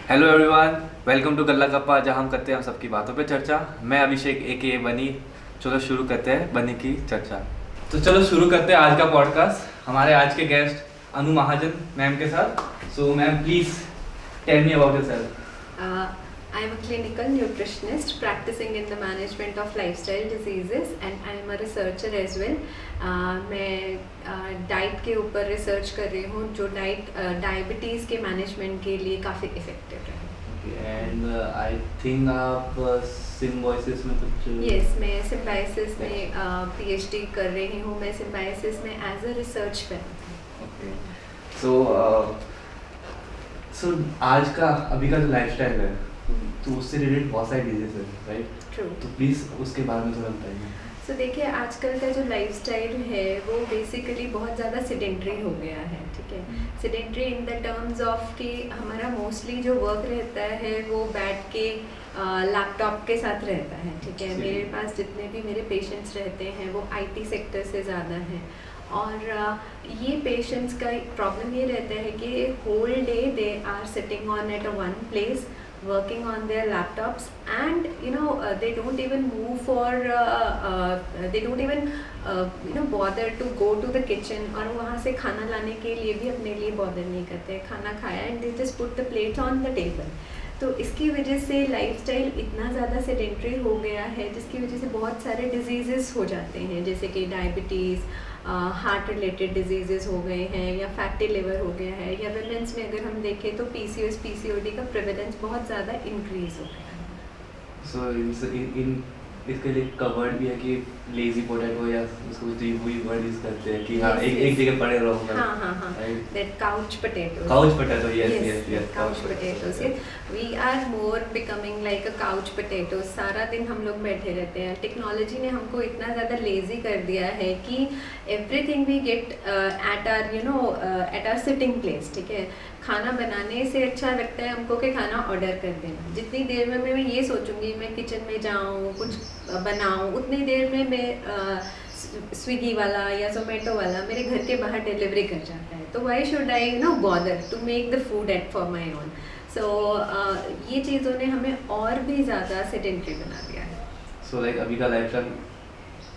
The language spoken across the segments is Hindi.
हेलो एवरीवन, वेलकम टू गल्ला गप्पा, जहाँ हम करते हैं हम सबकी बातों पे चर्चा। मैं अभिषेक ए बनी। चलो शुरू करते हैं बनी की चर्चा। तो चलो शुरू करते हैं आज का पॉडकास्ट हमारे आज के गेस्ट अनु महाजन मैम के साथ। So ma'am please tell me about yourself. I'm a clinical nutritionist practicing in the management of lifestyle diseases and I'm a researcher as well. मैं डाइट के ऊपर रिसर्च कर रही हूँ जो डायबिटीज़ के मैनेजमेंट के लिए काफ़ी इफ़ेक्टिव रहे। एंड आई थिंक आप सिम्बायोसिस में कुछ। यस, मैं सिम्बायोसिस में PhD कर रही हूँ। मैं सिम्बायोसिस में as a research fellow. Okay, so आज का अभी का जो लाइफस्टाइल है तो उससे रिलेटेड बहुत सारी डिजीज है, राइट? ट्रू। तो प्लीज़ उसके बारे में थोड़ा बताइए। सो देखिए, आजकल का जो लाइफस्टाइल है वो बेसिकली बहुत ज़्यादा सेडेंट्री हो गया है। ठीक है, sedentary in the terms of कि हमारा मोस्टली जो वर्क रहता है वो बैठ के लैपटॉप के साथ रहता है। ठीक है, मेरे पास जितने भी मेरे पेशेंट्स रहते हैं वो IT सेक्टर से ज़्यादा हैं और ये पेशेंट्स का प्रॉब्लम ये रहता है कि whole day they are sitting on at a one place working on their laptops and they don't even move for they don't even bother to go to the kitchen और वहाँ से खाना लाने के लिए भी अपने लिए bother नहीं करते। खाना खाया and they just put the plates on the table। तो इसकी वजह से लाइफस्टाइल इतना ज़्यादा सेडेंट्री हो गया है जिसकी वजह से बहुत सारे डिजीज़ेस हो जाते हैं, जैसे कि डायबिटीज़, हार्ट रिलेटेड डिजीज़ेस हो गए हैं या फैटी लिवर हो गया है, या वुमेन्स में अगर हम देखें तो PCOD का प्रेवलेंस बहुत ज़्यादा इंक्रीज़ हो गया है। सो इसके लिए कवर्ड भी है कि लेजी पोटैटो या उसको हुई वर्ड यूज करते हैं कि हाँ एक जगह पड़े रहो। हाँ, that couch potato. Yes couch potatoes. We are more becoming like a couch potato. सारा दिन हम लोग बैठे रहते हैं। टेक्नोलॉजी ने हमको इतना ज़्यादा लेजी कर दिया है कि everything we get at our sitting place. ठीक है, खाना बनाने से अच्छा लगता है हमको कि खाना ऑर्डर कर देना। जितनी देर में मैं ये सोचूंगी मैं किचन में जाऊँ कुछ बनाऊँ, उतनी देर में मैं स्विगी वाला या जोमेटो वाला मेरे घर के बाहर डिलीवरी कर जाता है। तो why should I bother to make the food at for my own. So ये चीज़ों ने हमें और भी ज़्यादा सेडेंट्री बना दिया है। सो लाइक अभी का लाइफस्टाइल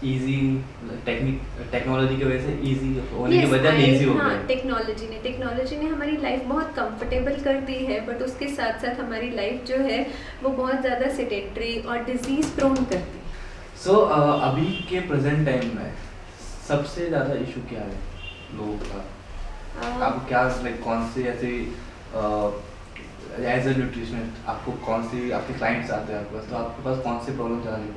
इजी टेक्नोलॉजी की वजह से इजी होने की वजह लेजी हो गया। टेक्नोलॉजी ने हमारी लाइफ बहुत कंफर्टेबल कर दी है, बट उसके साथ साथ हमारी लाइफ जो है वो बहुत ज़्यादा सेडेंट्री और डिजीज़ प्रोन करती है। सो अभी के प्रेजेंट टाइम में सबसे ज़्यादा इशू क्या है लोगों का? आपको क्या लाइक कौन से ऐसे एज अ न्यूट्रिशनिस्ट आपको कौन सी आपके क्लाइंट्स आते हैं आपके पास, तो आपके पास कौन से प्रॉब्लम ज़्यादा लेते हैं?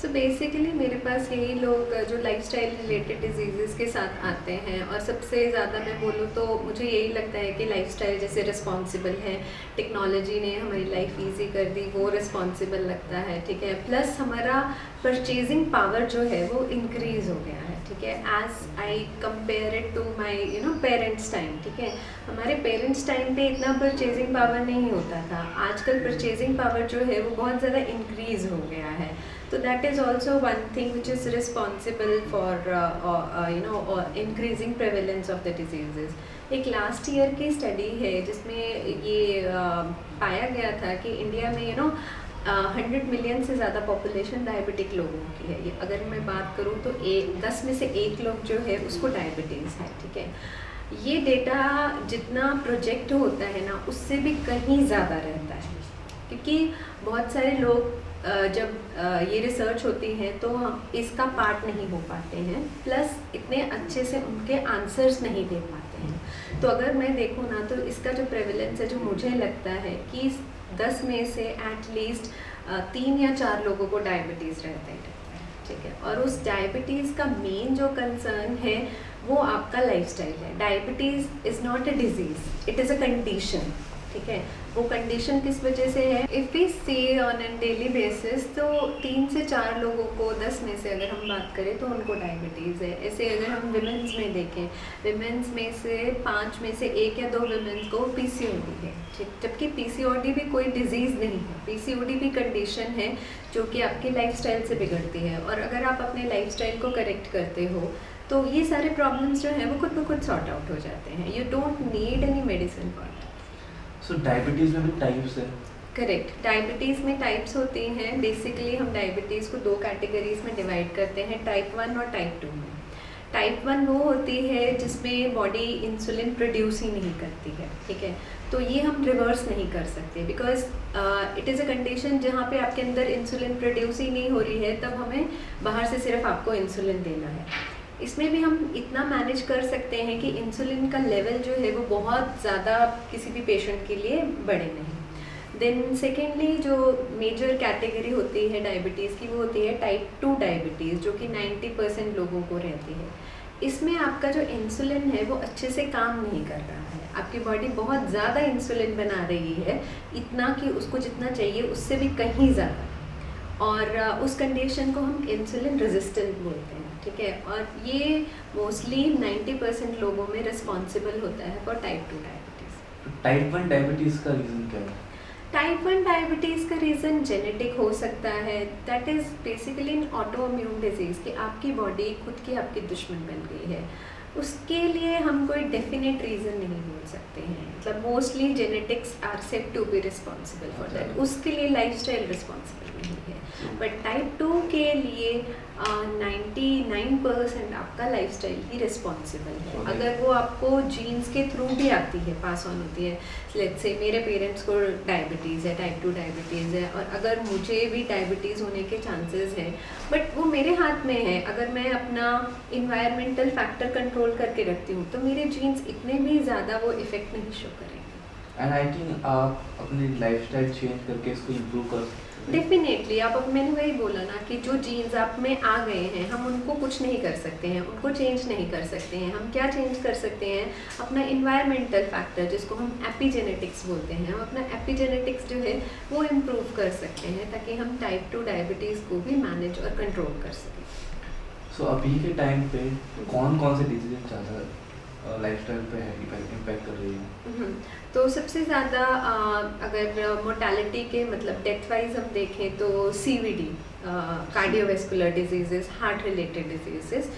सो बेसिकली मेरे पास यही लोग जो लाइफस्टाइल रिलेटेड डिजीज़ेस के साथ आते हैं, और सबसे ज़्यादा मैं बोलूँ तो मुझे यही लगता है कि लाइफस्टाइल जैसे रिस्पॉन्सिबल है, टेक्नोलॉजी ने हमारी लाइफ इजी कर दी, वो रिस्पॉन्सिबल लगता है। ठीक है, प्लस हमारा परचेजिंग पावर जो है वो इंक्रीज़ हो गया है। ठीक है, as I compare it to my parents time. ठीक है, हमारे पेरेंट्स टाइम पे इतना परचेजिंग पावर नहीं होता था। आजकल परचेजिंग पावर जो है वो बहुत ज़्यादा इंक्रीज़ हो गया है। तो that is also one thing which is responsible for increasing prevalence of the diseases. एक लास्ट ईयर की स्टडी है जिसमें ये पाया गया था कि इंडिया में 100 मिलियन से ज़्यादा पॉपुलेशन डायबिटिक लोगों की है। ये अगर मैं बात करूँ तो 10 में से 1 लोग जो है उसको डायबिटीज़ है। ठीक है, ये डेटा जितना प्रोजेक्ट होता है ना उससे भी कहीं ज़्यादा रहता है, क्योंकि बहुत सारे लोग जब ये रिसर्च होती है तो हम इसका पार्ट नहीं हो पाते हैं, प्लस इतने अच्छे से उनके आंसर्स नहीं दे पाते हैं। तो अगर मैं देखूँ ना तो इसका जो प्रेवलेंस है जो मुझे लगता है कि 10 में से एटलीस्ट 3 या 4 लोगों को डायबिटीज़ रहता है। ठीक है, और उस डायबिटीज़ का मेन जो कंसर्न है वो आपका लाइफस्टाइल है। Diabetes is not a disease, it is a condition. ठीक है, वो कंडीशन किस वजह से है? If we see on an daily basis तो 3 से 4 लोगों को 10 में से अगर हम बात करें तो उनको डायबिटीज़ है। ऐसे अगर हम विमेंस में देखें, विमेंस में से 5 में से 1 या 2 विमेंस को PCOD है। ठीक, जबकि PCOD भी कोई डिजीज़ नहीं है, PCOD भी कंडीशन है जो कि आपकी लाइफस्टाइल से बिगड़ती है। और अगर आप अपने लाइफस्टाइल को करेक्ट करते हो तो ये सारे प्रॉब्लम्स जो हैं वो खुद ब खुद सॉर्ट आउट हो जाते हैं। You don't need any medicine for that. So diabetes में भी टाइप्स है? करेक्ट, डायबिटीज़ में टाइप्स होती हैं। बेसिकली हम डायबिटीज़ को 2 कैटेगरीज में डिवाइड करते हैं, टाइप 1 और टाइप 2 में। टाइप 1 वो होती है जिसमें बॉडी इंसुलिन प्रोड्यूस ही नहीं करती है, ठीक है। तो ये हम रिवर्स नहीं कर सकते because it is a condition जहाँ पे आपके अंदर इंसुलिन प्रोड्यूस ही नहीं हो रही है, तब हमें बाहर से सिर्फ आपको इंसुलिन देना है। इसमें भी हम इतना मैनेज कर सकते हैं कि इंसुलिन का लेवल जो है वो बहुत ज़्यादा किसी भी पेशेंट के लिए बढ़े नहीं। देन सेकेंडली जो मेजर कैटेगरी होती है डायबिटीज़ की, वो होती है टाइप 2 डायबिटीज़, जो कि 90% लोगों को रहती है। इसमें आपका जो इंसुलिन है वो अच्छे से काम नहीं कर रहा है, आपकी बॉडी बहुत ज़्यादा इंसुलिन बना रही है, इतना कि उसको जितना चाहिए उससे भी कहीं ज़्यादा, और उस कंडीशन को हम इंसुलिन रेजिस्टेंट बोलते हैं, ठीक है। और ये मोस्टली 90% लोगों में रिस्पॉन्सिबल होता है for type 2 diabetes. Type 1 diabetes का रीज़न क्या है? टाइप 1 डायबिटीज़ का रीज़न जेनेटिक हो सकता है, that is basically in auto immune disease कि आपकी बॉडी खुद की आपकी दुश्मन बन गई है। उसके लिए हम कोई डेफिनेट रीज़न नहीं बोल सकते हैं, मतलब mostly genetics are said to be responsible for that, उसके लिए लाइफस्टाइल रिस्पॉन्सिबल नहीं है। बट टाइप 2 के लिए 99% आपका लाइफस्टाइल ही रिस्पॉन्सिबल है। अगर वो आपको जीन्स के थ्रू भी आती है, पास ऑन होती है, लेट्स से मेरे पेरेंट्स को डायबिटीज़ है, टाइप 2 डायबिटीज़ है, और अगर मुझे भी डायबिटीज़ होने के चांसेस हैं, बट वो मेरे हाथ में है। अगर मैं अपना इन्वायरमेंटल फैक्टर कंट्रोल करके रखती हूँ तो मेरे जीन्स इतने भी ज़्यादा वो इफ़ेक्ट नहीं शो करेंगे। एंड आई थिंक आप अपनी लाइफस्टाइल चेंज करके इसको इम्प्रूव कर सकते हैं। डेफिनेटली, आप मैंने वही बोला ना कि जो जीन्स आप में आ गए हैं हम उनको कुछ नहीं कर सकते हैं, उनको चेंज नहीं कर सकते हैं। हम क्या चेंज कर सकते हैं? अपना इन्वायरमेंटल फैक्टर, जिसको हम एपिजेनेटिक्स बोलते हैं, हम अपना एपिजेनेटिक्स जो है वो इम्प्रूव कर सकते हैं ताकि हम टाइप 2 डायबिटीज़ को भी मैनेज और कंट्रोल कर सकें। सो अभी के टाइम पे कौन कौन से डिसीजन ज़्यादा लाइफस्टाइल पे इम्पैक्ट कर रही है? तो सबसे ज़्यादा अगर मोर्टेलिटी के मतलब डेथ वाइज हम देखें तो CVD, cardiovascular diseases, heart related diseases.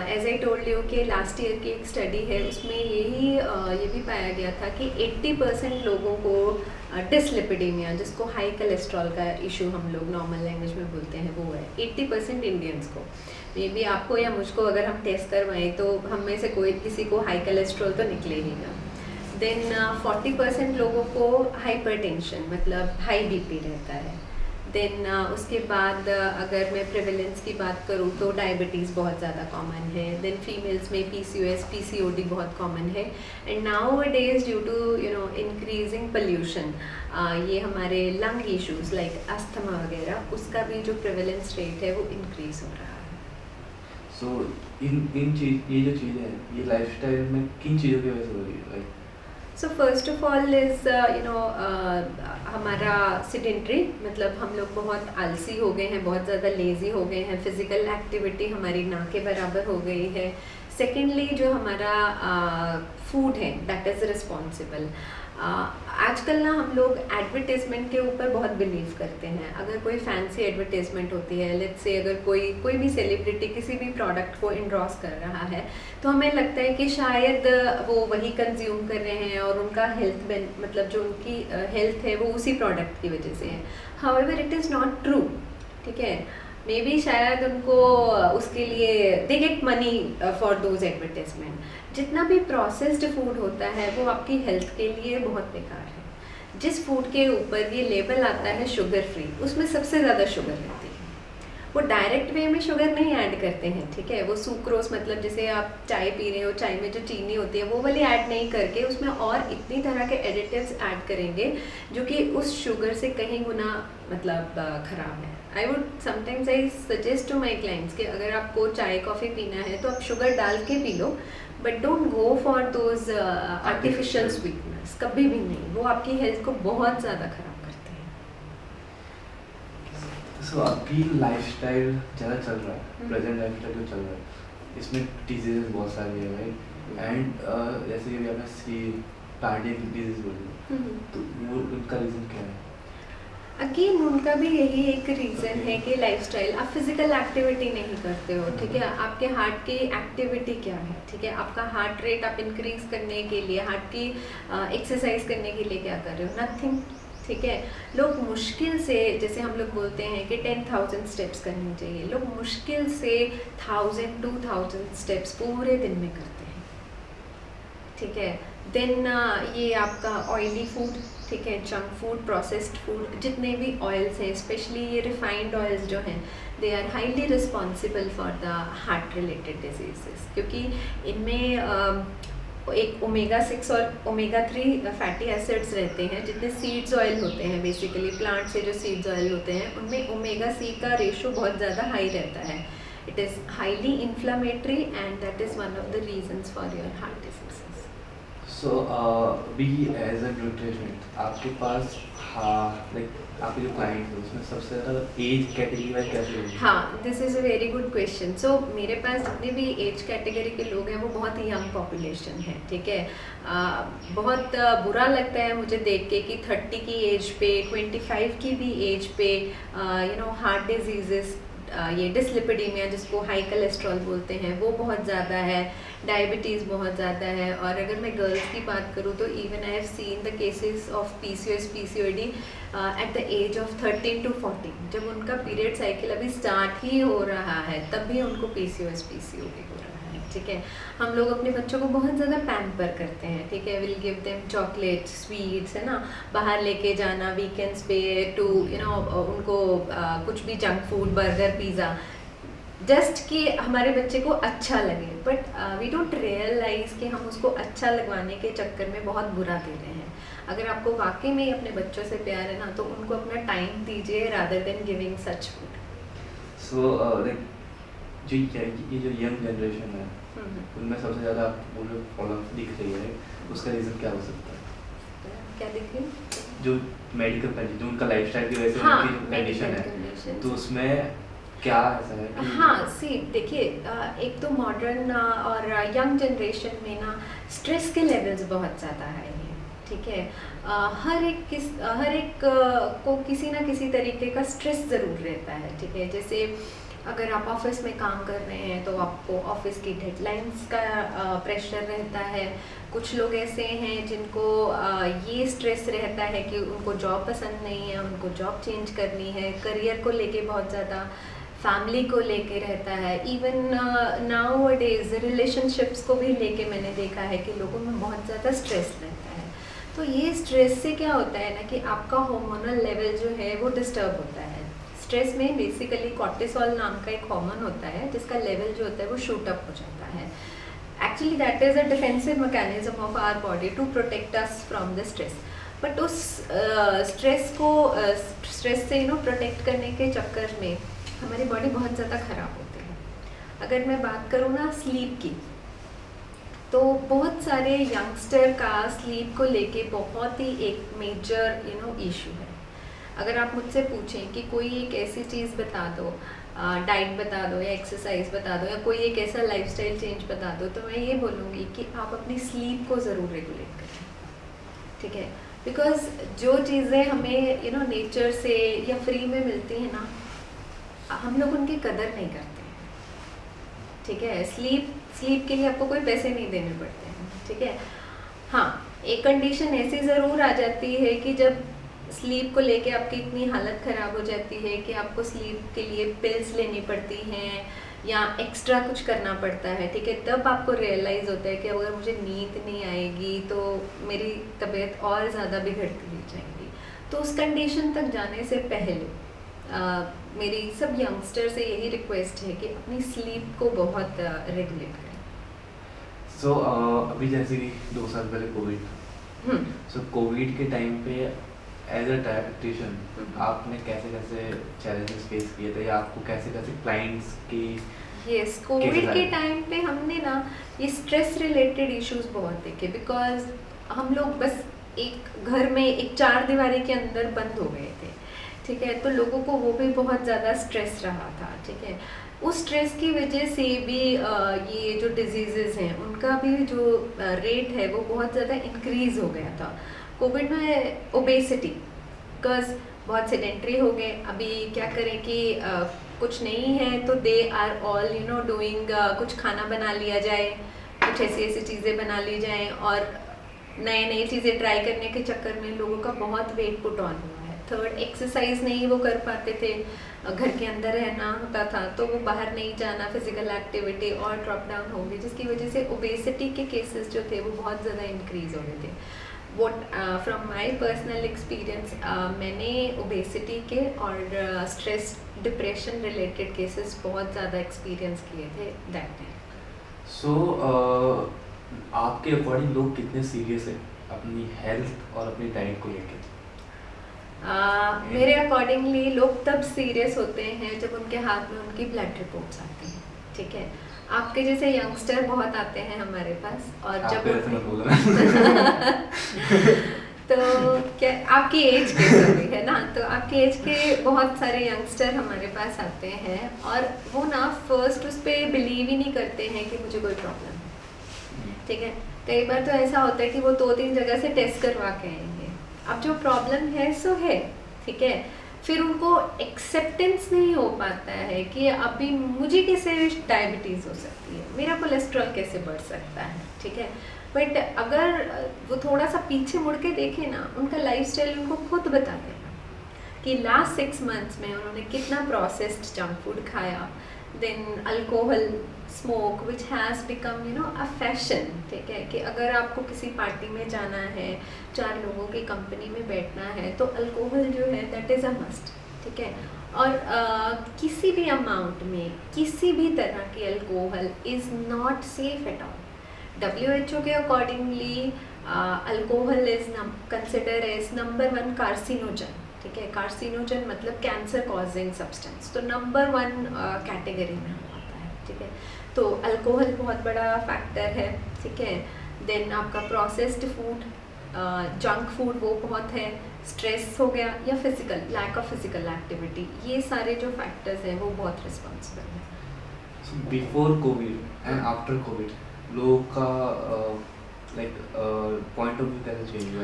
As I told you कि लास्ट ईयर की एक स्टडी है, उसमें ये भी पाया गया था कि 80% लोगों को डिसलिपिडीमिया, जिसको हाई कोलेस्ट्रॉल का इशू हम लोग नॉर्मल लैंग्वेज में बोलते हैं, वो है 80% इंडियंस को। मे बी आपको या मुझको अगर हम टेस्ट करवाएं तो हम में से कोई किसी को हाई कोलेस्ट्रॉल तो निकले ही ना। देन 40% लोगों को हाइपरटेंशन मतलब हाई BP रहता है। देन उसके बाद अगर मैं प्रेवलेंस की बात करूँ तो डायबिटीज़ बहुत ज़्यादा कॉमन है। देन फीमेल्स में PCOS PCOD बहुत कॉमन है। And nowadays due to increasing pollution, ये हमारे लंग इश्यूज लाइक अस्थमा वगैरह, उसका भी जो प्रेवलेंस रेट है वो इंक्रीज हो रहा है। सो ये जो चीज़ें हैं ये लाइफस्टाइल में किन चीज़ों की वजह से हो रही है? Like so first of all is हमारा सिडेंट्री, मतलब हम लोग बहुत आलसी हो गए हैं, बहुत ज़्यादा लेज़ी हो गए हैं, फिज़िकल एक्टिविटी हमारी ना के बराबर हो गई है। सेकेंडली जो हमारा फूड है दैट इज़ रिस्पॉन्सिबल। आजकल ना हम लोग एडवर्टीज़मेंट के ऊपर बहुत बिलीव करते हैं। अगर कोई फैंसी एडवर्टीज़मेंट होती है, लेट्स से अगर कोई भी सेलिब्रिटी किसी भी प्रोडक्ट को इंडोर्स कर रहा है, तो हमें लगता है कि शायद वो वही कंज्यूम कर रहे हैं और उनका मतलब जो उनकी हेल्थ है वो उसी प्रोडक्ट की वजह से है। However it is not true, ठीक है। मे बी शायद उनको उसके लिए they get money for those advertisement. जितना भी प्रोसेस्ड फूड होता है वो आपकी हेल्थ के लिए बहुत बेकार है। जिस फूड के ऊपर ये लेबल आता है शुगर फ्री, उसमें सबसे ज़्यादा शुगर रहती है। वो डायरेक्ट वे में शुगर नहीं ऐड करते हैं, ठीक है। वो सुक्रोज मतलब जैसे आप चाय पी रहे हो, चाय में जो चीनी होती है वो वाली ऐड नहीं करके उसमें और इतनी तरह के एडिटिव्स ऐड करेंगे जो कि उस शुगर से कहीं गुना मतलब ख़राब है। I would sometimes I suggest to my clients कि अगर आपको चाय कॉफ़ी पीना है तो आप शुगर डाल के P low, but don't go for those artificial sweetness, कभी भी नहीं। वो आपकी हेल्थ को बहुत ज़्यादा ख़राब करते हैं। सो अभी लाइफस्टाइल ज़्यादा चल रहा है, प्रेजेंट लाइफस्टाइल जो चल रहा है इसमें डिजीज़ बहुत सारी है, राइट। एंड जैसे कि आपने कार्डियक डिजीज़ बोली, तो वो उनका रीज़न क्या है? अगेन उनका भी यही एक रीज़न है कि लाइफस्टाइल, आप फिजिकल एक्टिविटी नहीं करते हो, ठीक है, आपके हार्ट की एक्टिविटी क्या है, ठीक है, आपका हार्ट रेट आप इंक्रीज करने के लिए, हार्ट की एक्सरसाइज करने के लिए क्या कर रहे हो, नथिंग, ठीक है। लोग मुश्किल से, जैसे हम लोग बोलते हैं कि 10,000 स्टेप्स करने चाहिए, लोग मुश्किल से 1,000-2,000 स्टेप्स पूरे दिन में करते हैं, ठीक है। देन ये आपका ऑयली फूड, ठीक है, जंक फूड, प्रोसेस्ड फूड, जितने भी ऑयल्स हैं, स्पेशली ये रिफाइंड ऑयल्स जो हैं, they are highly responsible for the heart related diseases, क्योंकि इनमें एक ओमेगा 6 और ओमेगा 3 फैटी एसिड्स रहते हैं, जितने सीड्स ऑयल होते हैं, बेसिकली प्लांट से जो सीड्स ऑयल होते हैं उनमें ओमेगा सी का रेशो बहुत ज़्यादा हाई रहता है। It is highly inflammatory and that is one of the reasons for your heart diseases. So be as a nutritionist, आपके पास लाइक आपके जो क्लाइंट है उसमें सबसे ज़्यादा एज कैटेगरी वाइज कैसे होगी? हाँ, this is a very good question. So मेरे पास जितने भी एज कैटेगरी के लोग हैं वो बहुत ही यंग पॉपुलेशन है, ठीक है। बहुत बुरा लगता है मुझे देख के कि 30 की एज पे, 25 की भी एज पे हार्ट डिजीजेस, ये डिसलिपिडीमिया जिसको हाई कोलेस्ट्रॉल बोलते हैं वो बहुत ज़्यादा है, डायबिटीज़ बहुत ज़्यादा है। और अगर मैं गर्ल्स की बात करूँ तो even I have seen the cases of PCOS PCOD at the age of 13 to 14, जब उनका पीरियड साइकिल अभी स्टार्ट ही हो रहा है तब भी उनको PCOS PCOD हो रहा है, ठीक है। हम लोग अपने बच्चों को बहुत ज़्यादा पैम्पर करते हैं, ठीक है, will give them chocolate, sweets, है ना, बाहर लेके जाना वीकेंड्स पे टू उनको कुछ भी junk food, burger, pizza, just कि हमारे बच्चे को अच्छा लगे, बट वी डोंट रियलाइज़ कि हम उसको अच्छा लगवाने के चक्कर में बहुत बुरा दे रहे हैं। अगर आपको वाकई में अपने बच्चों से प्यार है ना, तो उनको अपना टाइम दीजिए रादर देन गिविंग सच फूड। सो लाइक ये जो यंग जनरेशन है उनमें सबसे ज़्यादा आपको प्रॉब्लम दिख रही है, उसका रीज़न क्या हो सकता है? क्या देखिए, जो मेडिकल कंडीशन, जो उनका लाइफस्टाइल की वजह से हाँ, उनकी कंडीशन है, तो उसमें क्या ऐसा है कि हाँ, सी देखिए, एक तो मॉडर्न और यंग जनरेशन में ना स्ट्रेस के लेवल्स बहुत ज़्यादा हाई हैं, ठीक है। हर एक को किसी ना किसी तरीके का स्ट्रेस ज़रूर रहता है, ठीक है। जैसे अगर आप ऑफिस में काम कर रहे हैं तो आपको ऑफिस की डेडलाइंस का प्रेशर रहता है। कुछ लोग ऐसे हैं जिनको ये स्ट्रेस रहता है कि उनको जॉब पसंद नहीं है, उनको जॉब चेंज करनी है, करियर को लेके बहुत ज़्यादा, फैमिली को लेके रहता है, इवन नाउ डेज रिलेशनशिप्स को भी लेके मैंने देखा है कि लोगों में बहुत ज़्यादा स्ट्रेस रहता है। तो ये स्ट्रेस से क्या होता है ना कि आपका हार्मोनल लेवल जो है वो डिस्टर्ब होता है। स्ट्रेस में बेसिकली कॉर्टिसोल नाम का एक हार्मोन होता है जिसका लेवल जो होता है वो शूट अप हो जाता है। Actually that is a defensive mechanism of our body to protect us from the stress. But उस स्ट्रेस से प्रोटेक्ट करने के चक्कर में हमारी बॉडी बहुत ज़्यादा ख़राब होती है। अगर मैं बात करूँ ना स्लीप की, तो बहुत सारे यंगस्टर का स्लीप को लेके बहुत ही एक मेजर इशू है। अगर आप मुझसे पूछें कि कोई एक ऐसी चीज़ बता दो, डाइट बता दो या एक्सरसाइज बता दो या कोई एक ऐसा लाइफस्टाइल चेंज बता दो, तो मैं ये बोलूँगी कि आप अपनी स्लीप को ज़रूर रेगुलेट करें, ठीक है। बिकॉज जो चीज़ें हमें नेचर से या फ्री में मिलती हैं ना, हम लोग उनकी कदर नहीं करते हैं, ठीक है। स्लीप के लिए आपको कोई पैसे नहीं देने पड़ते हैं, ठीक है। हाँ, एक कंडीशन ऐसी ज़रूर आ जाती है कि जब स्लीप को लेके आपकी इतनी हालत ख़राब हो जाती है कि आपको स्लीप के लिए पिल्स लेनी पड़ती हैं या एक्स्ट्रा कुछ करना पड़ता है, ठीक है। तब आपको रियलाइज़ होता है कि अगर मुझे नींद नहीं आएगी तो मेरी तबीयत और ज़्यादा बिगड़ती जाएगी। तो उस कंडीशन तक जाने से पहले मेरी सब यंगस्टर से यही रिक्वेस्ट है कि अपनी स्लीप को बहुत रेगुलेट करें। सो अभी जैसे कि 2 साल पहले कोविड, सो कोविड के टाइम पे एज अ डायबिटिशियन आपने कैसे कैसे चैलेंजेस फेस किए थे या आपको कैसे कैसे क्लाइंट्स की यस, कोविड के टाइम पे हमने ना ये स्ट्रेस रिलेटेड इश्यूज बहुत देखे। बिकॉज हम लोग बस एक घर में एक 4 दीवारी के अंदर बंद हो गए थे, ठीक है। तो लोगों को वो भी बहुत ज़्यादा स्ट्रेस रहा था, ठीक है। उस स्ट्रेस की वजह से भी ये जो डिजीज़ेज़ हैं उनका भी जो रेट है वो बहुत ज़्यादा इंक्रीज़ हो गया था। कोविड में ओबेसिटी, बिकॉज बहुत सेडेंट्री हो गए। अभी क्या करें कि कुछ नहीं है तो दे आर ऑल डूइंग, कुछ खाना बना लिया जाए, कुछ ऐसी ऐसी चीज़ें बना ली जाएँ, और नए नई चीज़ें ट्राई करने के चक्कर में लोगों का बहुत वेट पुट ऑन हुआ है। थर्ड, एक्सरसाइज नहीं वो कर पाते थे, घर के अंदर रहना होता था, तो वो बाहर नहीं जाना, फिजिकल एक्टिविटी और ड्रॉप डाउन हो गई, जिसकी वजह से ओबेसिटी के केसेस जो थे वो बहुत ज़्यादा इंक्रीज हो गए थे। What from my personal experience, मैंने ओबेसिटी के और स्ट्रेस डिप्रेशन रिलेटेड केसेस बहुत ज़्यादा एक्सपीरियंस किए थे दैट टाइम। सो आपके अकॉर्डिंग लोग कितने सीरियस है अपनी हेल्थ और अपनी डाइट को लेकर? मेरे अकॉर्डिंगली लोग तब सीरियस होते हैं जब उनके हाथ में उनकी ब्लड रिपोर्ट्स आती हैं, ठीक है। आपके जैसे यंगस्टर बहुत आते हैं हमारे पास, और जब तो क्या आपकी एज के सभी है ना, तो आपकी एज के बहुत सारे यंगस्टर हमारे पास आते हैं, और वो ना फर्स्ट उस पर बिलीव ही नहीं करते हैं कि मुझे कोई प्रॉब्लम है, ठीक है। कई बार तो ऐसा होता है कि वो 2-3 जगह से टेस्ट करवा के आएंगे, अब जो प्रॉब्लम है सो है, ठीक है। फिर उनको एक्सेप्टेंस नहीं हो पाता है कि अभी मुझे कैसे डायबिटीज़ हो सकती है, मेरा कोलेस्ट्रॉल कैसे बढ़ सकता है, ठीक है। बट अगर वो थोड़ा सा पीछे मुड़ के देखें ना, उनका लाइफस्टाइल उनको खुद बता देगा कि लास्ट 6 मंथ्स में उन्होंने कितना प्रोसेस्ड जंक फूड खाया, then alcohol, smoke which has become a fashion, ठीक है। कि अगर आपको किसी पार्टी में जाना है, 4 लोगों की कंपनी में बैठना है, तो अल्कोहल जो है दैट इज़ अ मस्ट, ठीक है। और किसी भी अमाउंट में किसी भी तरह की alcohol is not safe at all. WHO के accordingly alcohol is consider as number 1 carcinogen, ठीक है। कार्सिनोजन मतलब कैंसर कॉजिंग सब्सटेंस, तो नंबर 1 कैटेगरी में आता है, ठीक है। तो अल्कोहल बहुत बड़ा फैक्टर है, ठीक है। देन आपका प्रोसेस्ड फूड, जंक फूड वो बहुत है, स्ट्रेस हो गया, या physical lack of physical activity, ये सारे जो फैक्टर्स हैं वो बहुत रिस्पॉन्सिबल है। Before Covid and after Covid लोगों का पॉइंट ऑफ व्यू कैसे चेंज हुआ?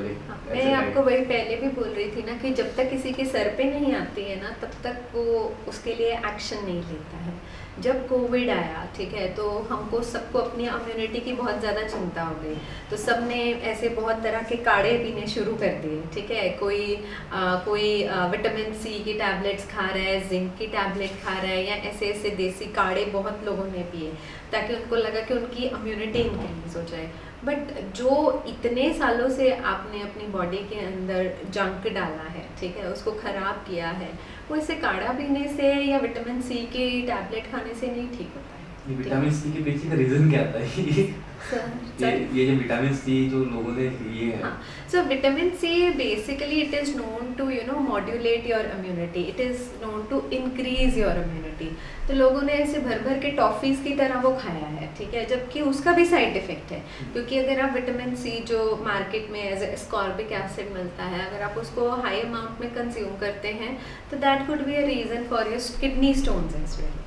मैं आपको वही पहले भी बोल रही थी ना कि जब तक किसी के सर पे नहीं आती है ना, तब तक वो उसके लिए एक्शन नहीं लेता है। जब कोविड आया, ठीक है, तो हमको सबको अपनी इम्यूनिटी की बहुत ज़्यादा चिंता हो गई, तो सब ने ऐसे बहुत तरह के काढ़े पीने शुरू कर दिए, ठीक है। कोई विटामिन सी की टैबलेट्स खा रहा है, जिंक की टैबलेट खा रहा है, या ऐसे ऐसे देसी काढ़े बहुत लोगों ने पिए, ताकि उनको लगा कि उनकी इम्यूनिटी इंक्रीज हो जाए। बट जो इतने सालों से आपने अपनी बॉडी के अंदर जंक डाला है, ठीक है, उसको ख़राब किया है, वो इसे काढ़ा पीने से या विटामिन सी की टैबलेट खाने से नहीं ठीक होता है। ये विटामिन सी के पीछे का रीज़न क्या था? ये जो विटामिन सी जो लोगों ने ये है, so vitamin C basically it is known to modulate your immunity, it is known to increase your immunity. तो लोगों ने ऐसे भर भर के टॉफ़ीज़ की तरह वो खाया है, ठीक है, जबकि उसका भी साइड इफ़ेक्ट है। क्योंकि अगर आप विटामिन सी जो मार्केट में एज एस्कॉर्बिक एसिड मिलता है, अगर आप उसको हाई अमाउंट में कंज्यूम करते हैं, तो that could be a reason for your kidney stones as well,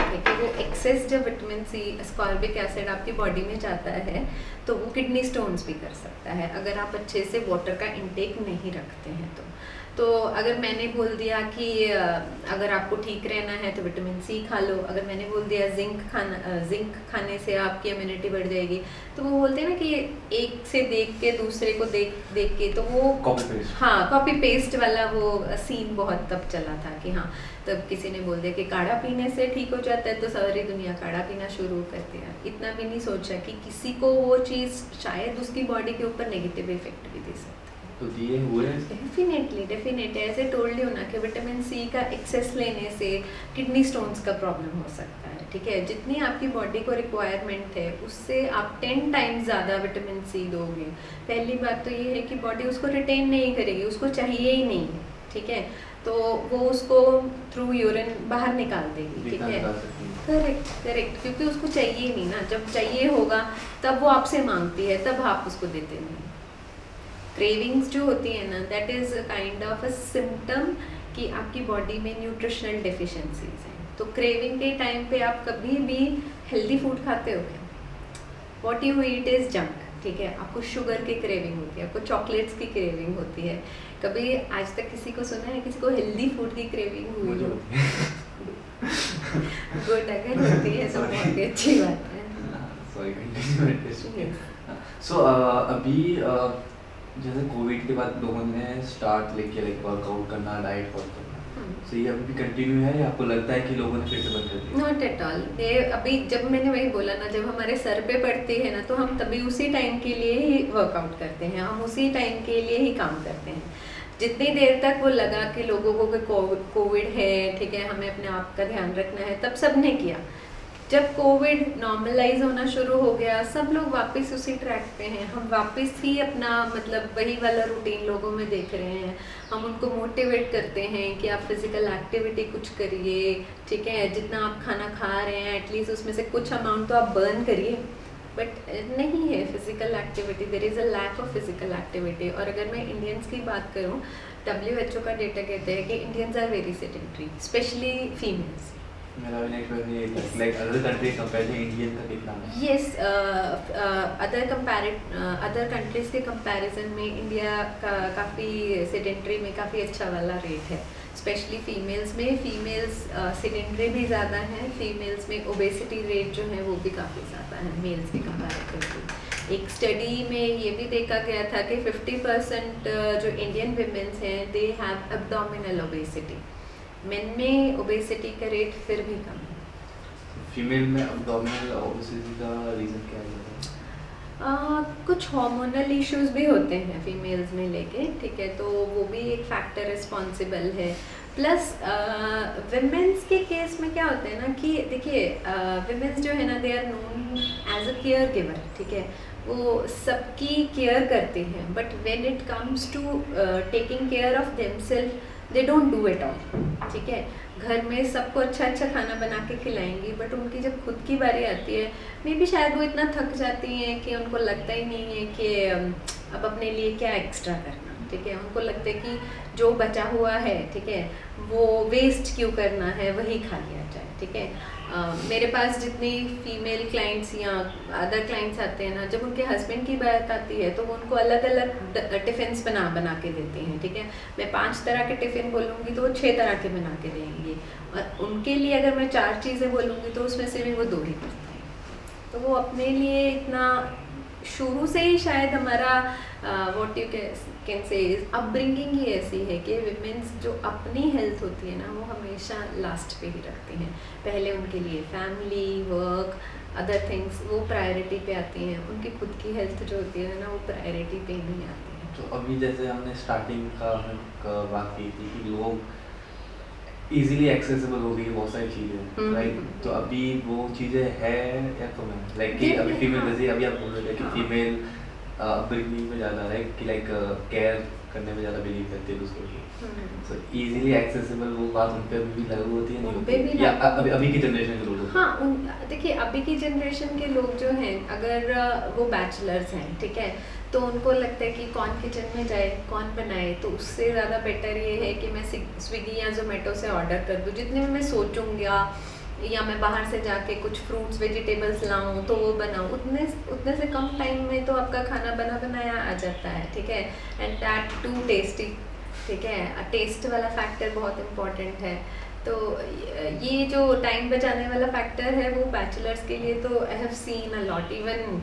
ठीक है। वो एक्सेस जब विटामिन सी एस्कॉर्बिक एसिड आपकी बॉडी में जाता है, तो वो किडनी स्टोन्स भी कर सकता है, अगर आप अच्छे से वाटर का इंटेक नहीं रखते हैं तो अगर मैंने बोल दिया कि अगर आपको ठीक रहना है तो विटामिन सी खा लो, अगर मैंने बोल दिया जिंक खाने से आपकी इम्यूनिटी बढ़ जाएगी, तो वो बोलते हैं ना कि एक से देख के दूसरे को देख के, तो वो कॉपी पेस्ट वाला वो सीन बहुत तब चला था कि हाँ, तब किसी ने बोल दिया कि काढ़ा पीने से ठीक हो जाता है, तो सारी दुनिया काढ़ा पीना शुरू कर दिया। इतना भी नहीं सोचा कि किसी को वो चीज़ शायद उसकी बॉडी के ऊपर नेगेटिव इफेक्ट भी दे सकती है। तो ये हुए डेफिनेटली ऐसे टोल्ड यू ना कि विटामिन सी का एक्सेस लेने से किडनी स्टोन्स का प्रॉब्लम हो सकता है, ठीक है। जितनी आपकी बॉडी को रिक्वायरमेंट है उससे आप 10 टाइम्स ज़्यादा विटामिन सी दोगे, पहली बात तो ये है कि बॉडी उसको रिटेन नहीं करेगी, उसको चाहिए ही नहीं है, ठीक है, तो वो उसको थ्रू यूरिन बाहर निकाल देगी, ठीक है। करेक्ट, क्योंकि उसको चाहिए नहीं ना, जब चाहिए होगा तब वो आपसे मांगती है, तब आप उसको देते नहीं। क्रेविंग्स जो होती है ना, that is kind of a symptom कि आपकी बॉडी में न्यूट्रिशनल डेफिशिएंसीज हैं। तो क्रेविंग के टाइम पे आप कभी भी हेल्दी फूड खाते हो क्या? What you eat is junk, ठीक है, आपको शुगर की क्रेविंग होती है, आपको चॉकलेट्स की क्रेविंग होती है। कभी आज तक किसी को सुना है किसी को हेल्दी फूड की क्रेविंग हुई मुझे हो? होती है। गुड, अगर होती है तो बहुत ही अच्छी बात है। Sorry, continue. सो अभी जैसे कोविड के बाद लोगों ने स्टार्ट लेके लाइक वर्कआउट करना, डाइट फॉलो करना, सो ये अभी भी कंटिन्यू है या आपको लगता है कि लोगों ने फिर से बंद कर दिया? Not at all. ये अभी जब मैंने वही बोला ना, जब हमारे सर पे पड़ती है ना, तो हम तभी उसी टाइम के लिए ही वर्कआउट करते हैं, हम उसी टाइम के लिए ही काम करते हैं। जितनी देर तक वो लगा कि लोगों को कि कोविड है, ठीक है, हमें अपने आप का ध्यान रखना है, तब सबने किया। जब कोविड नॉर्मलाइज होना शुरू हो गया, सब लोग वापस उसी ट्रैक पे हैं, हम वापस ही अपना मतलब वही वाला रूटीन लोगों में देख रहे हैं। हम उनको मोटिवेट करते हैं कि आप फिजिकल एक्टिविटी कुछ करिए, ठीक है, जितना आप खाना खा रहे हैं एटलीस्ट उसमें से कुछ अमाउंट तो आप बर्न करिए। बट नहीं है physical activity, there is a lack of physical activity. और अगर मैं इंडियंस की बात करूँ, WHO का डेटा कहते हैं कि Indians are very sedentary, specially females. मेरा भी नेक्स्ट क्वेश्चन ये था, like other country compare to Indian का कितना है? यस, अदर कंट्रीज़ के कंपैरिजन में इंडिया का काफ़ी सेडेंटरी में काफ़ी अच्छा वाला रेट है, स्पेशली फीमेल्स में। फीमेल्स सेडेंटरी भी ज़्यादा हैं, फीमेल्स में ओबेसिटी रेट जो है वो भी काफ़ी ज़्यादा है मेल्स के कंपैरेटिवली। एक स्टडी में ये भी देखा गया था कि 50% जो इंडियन विमेंस हैं they have abdominal obesity. Main में ओबेसिटी का रेट फिर भी कम है। फीमेल में अब्डोमिनल ओबेसिटी का रीज़न क्या है? कुछ हार्मोनल इश्यूज भी होते हैं फीमेल्स में लेके, ठीक है, तो वो भी एक फैक्टर रिस्पॉन्सिबल है। प्लस विमेंस के केस में क्या होता है ना कि देखिए, विमेंस जो है ना, they are known as a care giver, ठीक है, वो सबकी केयर करते हैं, but when it comes to taking care of themselves they don't do it all, ठीक है। घर में सबको अच्छा अच्छा खाना बना के खिलाएंगी, बट उनकी जब खुद की बारी आती है, मे बी शायद वो इतना थक जाती हैं कि उनको लगता ही नहीं है कि अब अपने लिए क्या एक्स्ट्रा करना, ठीक है। उनको लगता है कि जो बचा हुआ है, ठीक है, वो वेस्ट क्यों करना है, वही खा लिया जाए, ठीक है। मेरे पास जितनी फीमेल क्लाइंट्स या अदर क्लाइंट्स आते हैं ना, जब उनके हस्बैंड की बात आती है तो वो उनको अलग अलग टिफ़िन्स बना के देते हैं, ठीक है। मैं 5 तरह के टिफ़िन बोलूँगी तो वो 6 तरह के बना के देंगे, और उनके लिए अगर मैं 4 चीज़ें बोलूँगी तो उसमें से भी वो 2 ही करते हैं। तो वो अपने लिए इतना शुरू से ही शायद हमारा what you can say upbringing ही ऐसी है कि विमेंस जो अपनी हेल्थ होती है ना, वो हमेशा लास्ट पे ही रखती हैं। पहले उनके लिए फैमिली, वर्क, अदर थिंग्स वो प्रायोरिटी पे आती हैं, उनकी खुद की हेल्थ जो होती है ना वो प्रायोरिटी पे नहीं आती है। तो अभी जैसे हमने स्टार्टिंग का बात की थी कि लोग इजीली एक्सेसिबल हो गई बहुत सारी चीज़ें, राइट? तो अभी वो चीज़ें है या कम है? लाइक कि अभी फीमेल, जैसे अभी आप बोल रहे थे कि फीमेल अपब्रिंगिंग में ज़्यादा, लाइक कि लाइक केयर करने में ज़्यादा बिलीव करती है दूसरों की, सो इजीली एक्सेसिबल वो बात उन पे भी लागू होती है, नहीं होती? या अभी की जनरेशन के लोग? हाँ, देखिए अभी की जनरेशन के लोग जो हैं, अगर वो बैचलर्स हैं, ठीक है, तो उनको लगता है कि कौन किचन में जाए, कौन बनाए, तो उससे ज़्यादा बेटर ये है कि मैं स्विगी या जोमेटो से ऑर्डर कर दूँ। जितने में मैं सोचूंगा या मैं बाहर से जाके कुछ फ्रूट्स वेजिटेबल्स लाऊं तो वो बनाऊं, उतने से कम टाइम में तो आपका खाना बनाया आ जाता है, ठीक है, एंड दैट टू टेस्टी, ठीक है। टेस्ट वाला फैक्टर बहुत इम्पॉर्टेंट है। तो ये जो टाइम बचाने वाला फैक्टर है वो बैचलर्स के लिए तो आई have seen a lot. Even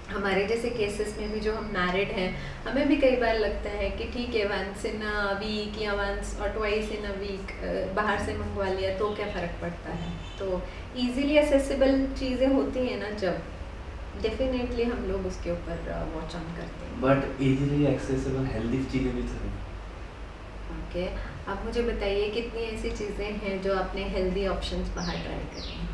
हमारे जैसे केसेस में भी जो हम मैरिड हैं, हमें भी कई बार लगता है कि ठीक है वंस इन अ वीक या वंस और ट्वाइस इन अ वीक बाहर से मंगवा लिया तो क्या फ़र्क पड़ता है। तो इजीली एक्सेसिबल चीज़ें होती हैं ना, जब डेफिनेटली हम लोग उसके ऊपर वॉच ऑन करते हैं। बट इजीली एक्सेसिबल हेल्दी चीज़ें भी तो हैं। ओके, आप मुझे बताइए कितनी ऐसी चीज़ें हैं जो आपने हेल्दी ऑप्शंस बाहर ट्राई करी हैं?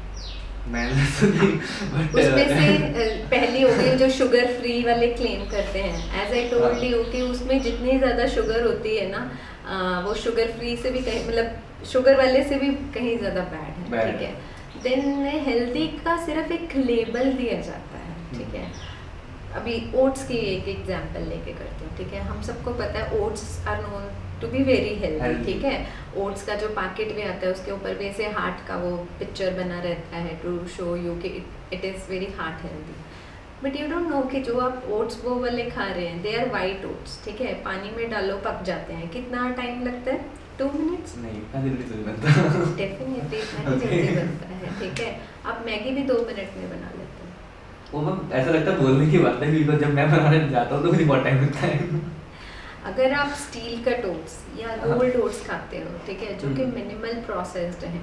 मैंने तो नहीं, बट उसमें से पहली हो गई जो शुगर फ्री वाले क्लेम करते हैं। एज आई टोल्ड यू कि उसमें जितनी ज़्यादा शुगर होती है ना, वो शुगर फ्री से भी कहीं, मतलब शुगर वाले से भी कहीं ज़्यादा बैड है, ठीक है। देन हेल्दी का सिर्फ एक लेबल दिया जाता है, ठीक है। अभी ओट्स की एक एग्जांपल लेके करते हैं, ठीक है। हम सबको पता है oats are known to be very healthy, ठीक है। ओट्स का जो पैकेट भी आता है उसके ऊपर भी ऐसे हार्ट का वो पिक्चर बना रहता है टू शो यू कि it is very heart healthy. But you don't know कि जो आप ओट्स वो वाले खा रहे हैं दे आर वाइट ओट्स, ठीक है, पानी में डालो पक जाते हैं, कितना टाइम लगता है? 2 मिनट्स? नहीं, इतना जल्दी तो नहीं बनता। डेफिनेटली इतना ही जल्दी बनता है, ठीक है। आप मैगी भी 2 मिनट में बना लेते हैं। वो मैम ऐसा लगता है बोलने की बात है, बिकॉज जब मैं बनाने जाता हूँ तो मुझे बहुत टाइम लगता है। अगर आप स्टील कट ओट्स या रोल्ड ओट्स खाते हो, ठीक है, जो कि मिनिमल प्रोसेस्ड हैं,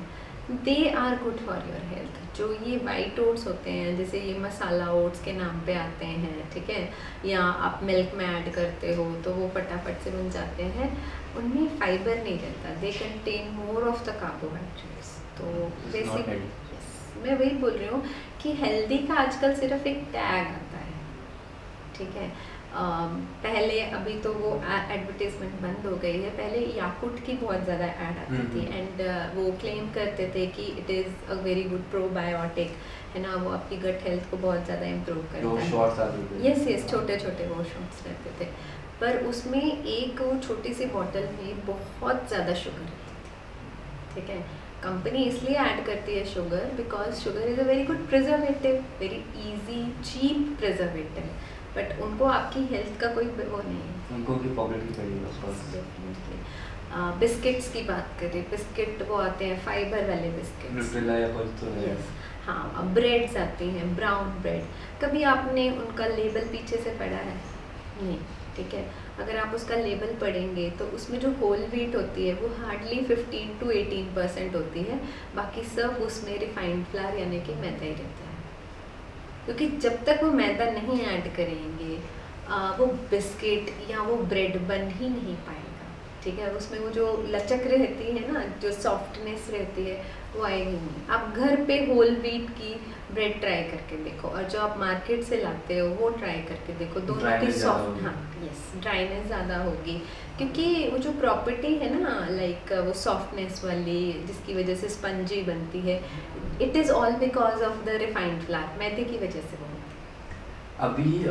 they are good for your health. जो ये वाइट ओट्स होते हैं, जैसे ये मसाला ओट्स के नाम पे आते हैं, ठीक है, या आप मिल्क में ऐड करते हो तो वो फटाफट से बन जाते हैं, उनमें फाइबर नहीं रहता, they contain more of the carbohydrates. तो बेसिक मैं वही बोल रही हूँ कि हेल्दी का आजकल सिर्फ एक टैग आता है, ठीक है। पहले, अभी तो वो एडवर्टीजमेंट बंद हो गई है, पहले याकुट की बहुत ज़्यादा ऐड आती थी एंड वो क्लेम करते थे कि it is a very good probiotic, है ना, वो आपकी गट हेल्थ को बहुत ज़्यादा इम्प्रूव करता है। यस यस, छोटे छोटे वो शॉट्स रहते थे, पर उसमें एक वो छोटी सी बॉटल में बहुत ज़्यादा शुगर रहती थी, ठीक है। कंपनी इसलिए ऐड करती है sugar because sugar is a very good preservative, very easy cheap preservative, but उनको आपकी हेल्थ का कोई वो नहीं है, उनको की पॉकेट की पड़ी है। बिस्किट्स की बात करें, बिस्किट वो आते हैं फाइबर वाले बिस्किट्स, न्यूट्रेला या कुछ तो है। हाँ, ब्रेड्स आती हैं, ब्राउन ब्रेड, कभी आपने उनका लेबल पीछे से पढ़ा है? नहीं, ठीक है। अगर आप उसका लेबल पढ़ेंगे तो उसमें जो होल व्हीट होती है वो हार्डली 15 to 18% होती है, बाकी सब उसमें रिफाइंड फ्लावर यानी कि मैदा ही रहता है, क्योंकि जब तक वो मैदा नहीं ऐड करेंगे वो बिस्किट या वो ब्रेड बन ही नहीं पाएगा, ठीक है। उसमें वो जो लचक रहती है ना, जो सॉफ्टनेस रहती है, वो आएगी नहीं। आप घर पे होल व्हीट की ब्रेड ट्राई करके देखो और जो आप मार्केट से लाते हो वो ट्राई करके देखो, दोनों की सॉफ्ट, हाँ यस, ड्राइनेस ज़्यादा होगी, क्योंकि वो जो प्रॉपर्टी है ना, लाइक वो सॉफ्टनेस वाली जिसकी वजह से स्पंजी बनती है, it is all because of the refined flour, मैदे की वजह से वो होती है। अभी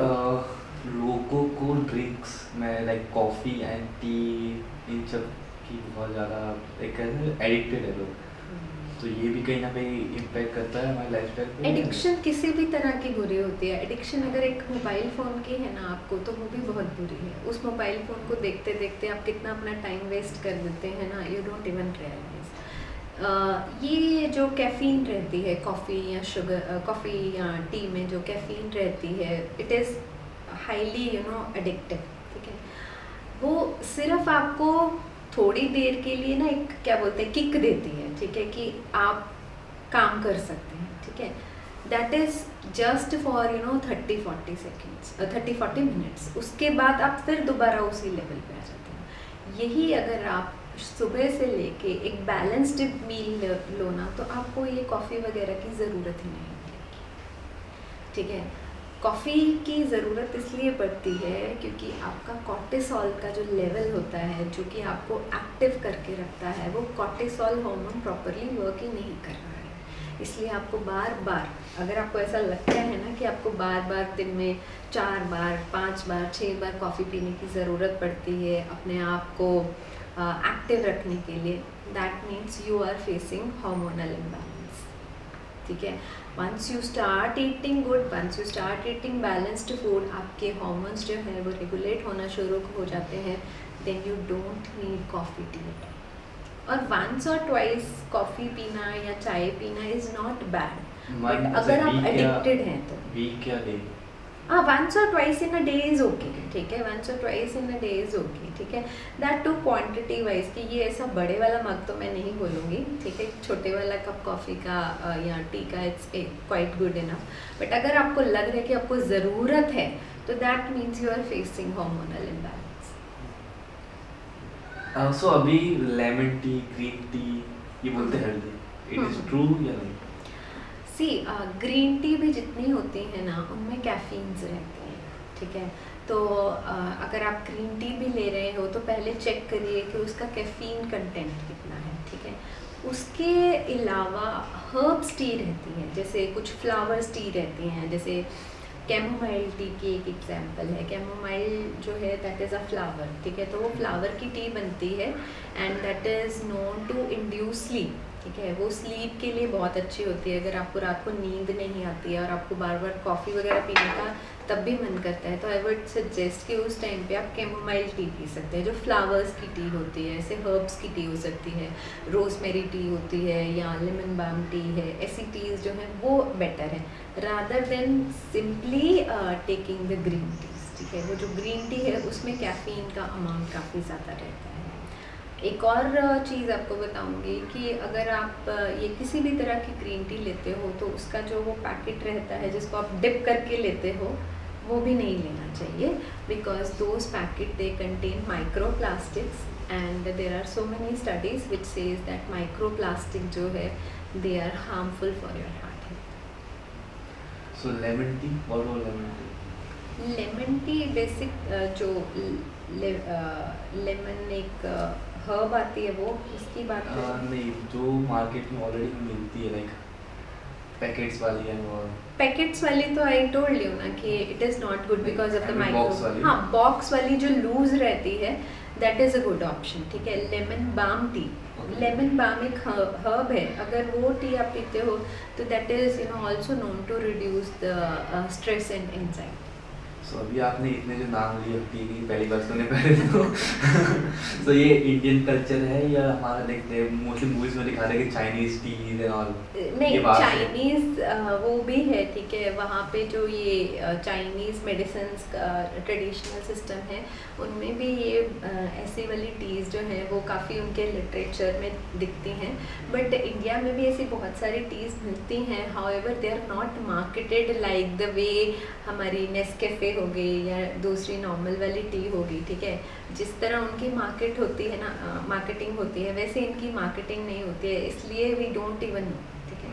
लोगों को ड्रिंक्स में लाइक कॉफ़ी एंड टी इन सब की बहुत ज़्यादा एक एडिक्टेड है लोग, तो ये भी कहीं ना कहीं इम्पैक्ट करता है हमारे लाइफस्टाइल पे। एडिक्शन किसी भी तरह की बुरी होती है। एडिक्शन अगर एक मोबाइल फ़ोन की है ना आपको, तो वो भी बहुत बुरी है। उस मोबाइल फ़ोन को देखते देखते आप कितना अपना टाइम वेस्ट कर देते हैं ना, यू डोंट इवन रियलाइज। ये जो कैफ़ीन रहती है कॉफ़ी या शुगर, कॉफ़ी या टी में जो कैफ़ीन रहती है, इट इज़ हाईली एडिक्टिव, ठीक है। वो सिर्फ आपको थोड़ी देर के लिए ना एक क्या बोलते हैं किक देती है, ठीक है, कि आप काम कर सकते हैं, ठीक है। That is just for 30-40 seconds, 30-40 minutes, उसके बाद आप फिर दोबारा उसी लेवल पे आ जाते हैं। यही अगर आप सुबह से लेके एक बैलेंस्ड मील लो ना, तो आपको ये कॉफ़ी वगैरह की ज़रूरत ही नहीं पड़ेगी, ठीक है। कॉफ़ी की ज़रूरत इसलिए पड़ती है क्योंकि आपका कॉर्टिसोल का जो लेवल होता है, जो कि आपको एक्टिव करके रखता है, वो कॉर्टिसोल हार्मोन प्रॉपरली वर्क ही नहीं कर रहा है। इसलिए आपको बार बार, अगर आपको ऐसा लगता है ना कि आपको बार बार दिन में 4 बार 5 बार 6 बार कॉफ़ी पीने की ज़रूरत पड़ती है अपने आप को एक्टिव रखने के लिए, that means you are facing hormonal imbalance, ठीक है। Once you start eating good, once you start eating balanced food, आपके हार्मोन्स जो है वो रेगुलेट होना शुरू हो जाते हैं, then you don't need coffee tea. और वंस और ट्वाइस कॉफ़ी पीना या चाय पीना इज़ नॉट बैड, बट अगर आप एडिक्टेड हैं तो वीक या डे, हाँ, वंस और twice in a day is okay, ठीक है, वंस और twice in a day is okay, ठीक है। दैट टू क्वांटिटी वाइज, कि ये ऐसा बड़े वाला मग तो मैं नहीं बोलूँगी, ठीक है, छोटे वाला कप कॉफ़ी का या टी का it's quite good enough, but अगर आपको लग रहा है कि आपको ज़रूरत है तो that means you are facing hormonal imbalance. So अभी लेमन टी, ग्रीन टी ये बोलते हैं हेल्दी, इट इज़ ट्रू या नहीं? सी ग्रीन टी भी जितनी होती है ना, उनमें कैफीन्स रहती हैं, ठीक है। तो अगर आप ग्रीन टी भी ले रहे हो तो पहले चेक करिए कि उसका कैफीन कंटेंट कितना है, ठीक है। उसके अलावा हर्ब्स टी रहती है, जैसे कुछ फ्लावर्स टी रहती हैं, जैसे कैमोमाइल टी की एक एग्जांपल है। कैमोमाइल जो है दैट इज़ अ फ्लावर, ठीक है, तो वो फ्लावर की टी बनती है and that is known to induce sleep, ठीक है। वो स्लीप के लिए बहुत अच्छी होती है, अगर आपको रात को नींद नहीं आती है और आपको बार बार कॉफ़ी वगैरह पीने का तब भी मन करता है, तो आई वुड सजेस्ट कि उस टाइम पे आप कैमोमाइल टी पी सकते हैं, जो फ्लावर्स की टी होती है, ऐसे हर्ब्स की टी हो सकती है, रोज़मेरी टी होती है या लेमन बाम टी है, ऐसी टीज़ जो हैं वो बेटर है rather than simply taking the green teas, ठीक है। वो जो ग्रीन टी है उसमें कैफ़ीन का अमाउंट काफ़ी ज़्यादा रहता है। एक और चीज़ आपको बताऊंगी कि अगर आप ये किसी भी तरह की ग्रीन टी लेते हो तो उसका जो वो पैकेट रहता है जिसको आप डिप करके लेते हो वो भी नहीं लेना चाहिए, because those packet they contain microplastics and there are so many studies which says that microplastic जो है they are harmful for your heart health. So lemon tea, what was lemon tea? Lemon tea basic जो लेमन एक हर्ब आती है वो उसकी बात कर रहे हैं? नहीं, जो मार्केट में ऑलरेडी मिलती है लाइक पैकेट्स वाली है और पैकेट्स वाली तो आई टोल्ड यू ना कि it is not good because of the I mean box वाली। माइक्रो। हाँ, बॉक्स वाली जो लूज रहती है that is a good option, ठीक है। Lemon balm tea, lemon balm एक हर्ब है, अगर वो टी आप पीते हो तो that is also known to reduce the stress and anxiety. So अभी आपने इतने जो नाम लिए टी की पहली बार सुने पहले तो तो ये इंडियन कल्चर है या हमारा देखते हैं मोस्टली मूवीज में दिखा रहे हैं कि चाइनीज टी एंड ऑल? नहीं, चाइनीज़ वो भी है, ठीक है। वहाँ पे जो ये चाइनीज़ मेडिसिन का ट्रेडिशनल सिस्टम है उनमें भी ये ऐसी वाली टीज़ जो हैं वो काफ़ी उनके लिटरेचर में दिखती हैं, बट इंडिया में भी ऐसी बहुत सारी टीज़ मिलती हैं। However they are not marketed like the way हमारी नेस्कैफे हो गई या दूसरी नॉर्मल वाली टी होगी, ठीक है। जिस तरह उनकी मार्केट होती है ना, मार्केटिंग होती है, वैसे इनकी मार्केटिंग नहीं होती है, इसलिए वी डोंट इवन नो, ठीक है।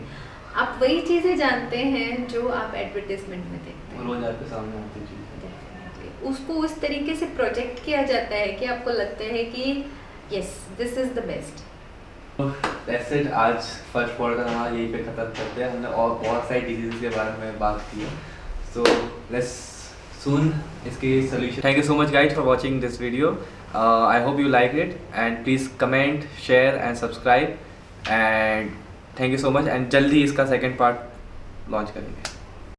आप वही चीज़ें जानते हैं जो आप एडवर्टाइजमेंट में देखते हैं, रोज आपके सामने आती चीज़। डेफिनेटली उसको उस तरीके से प्रोजेक्ट किया जाता है कि आपको लगता है कि yes this is the best. That's it, आज फर्स्ट पॉडकास्ट हमारा यहीं पे ख़त्म करते हैं। हमने और बहुत सारी डिजीज़ के बारे में बात की है, सो लेट्स soon इसके solution. Thank you so much guys for watching this video. I hope you liked it and please comment, share and subscribe and thank you so much and जल्दी इसका second part launch करेंगे।